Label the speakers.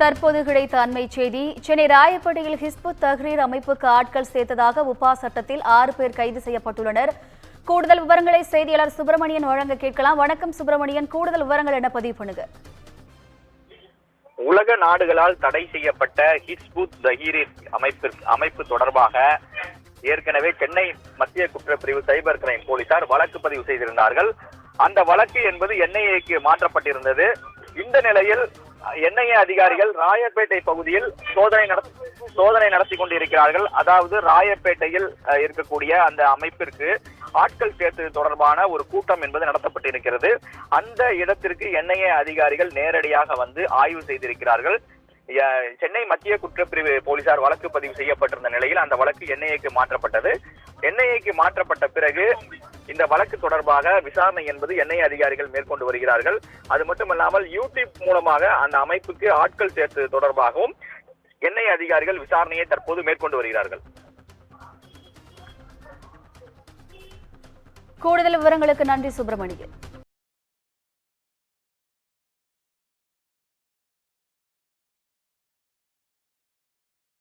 Speaker 1: தற்போது கிடைத்த அண்மை செய்தி. சென்னை ராயப்பேட்டையில் ஹிஸ்புத் தஹ்ரீர் அமைப்புக்கு ஆட்கள் சேர்த்ததாக உபா சட்டத்தில் 6 பேர் கைது செய்யப்பட்டுள்ளனர். கூடுதல் விவரங்களை செய்தியாளர் சுப்பிரமணியன் வழங்க கேட்கலாம். வணக்கம் சுப்பிரமணியன், கூடுதல் விவரங்கள் என்ன பதிவு பண்ணுங்க?
Speaker 2: உலக நாடுகளால் தடை செய்யப்பட்ட ஹிஸ்புத் தஹ்ரீர் அமைப்பு தொடர்பாக ஏற்கனவே சென்னை மத்திய குற்றப்பிரிவு சைபர் கிரைம் போலீசார் வழக்கு பதிவு செய்திருந்தார்கள். அந்த வழக்கு என்பது என்ஐஏக்கு மாற்றப்பட்டிருந்தது. இந்த நிலையில் என்ஐஏ அதிகாரிகள் ராயப்பேட்டை பகுதியில் சோதனை நடத்தி கொண்டிருக்கிறார்கள். அதாவது ராயப்பேட்டையில் இருக்கக்கூடிய அந்த அமைப்பிற்கு ஆட்கள் சேர்த்தது தொடர்பான ஒரு கூட்டம் என்பது நடத்தப்பட்டிருக்கிறது. அந்த இடத்திற்கு என்ஐஏ அதிகாரிகள் நேரடியாக வந்து ஆய்வு செய்திருக்கிறார்கள். சென்னை மத்திய குற்றப்பிரிவு போலீசார் வழக்கு பதிவு செய்யப்பட்டிருந்த நிலையில் அந்த வழக்கு என்ஐஏக்கு மாற்றப்பட்டது. என்ஐஏக்கு மாற்றப்பட்ட பிறகு இந்த வழக்கு தொடர்பாக விசாரணை என்பது என்ஐஏ அதிகாரிகள் மேற்கொண்டு வருகிறார்கள். அது மட்டுமல்லாமல் யூடியூப் மூலமாக அந்த அமைப்புக்கு ஆட்கள் சேர்த்தது தொடர்பாகவும் என்ஐஏ அதிகாரிகள் விசாரணையை தற்போது மேற்கொண்டு வருகிறார்கள்.
Speaker 1: கூடுதல் விவரங்களுக்கு நன்றி சுப்பிரமணியன்.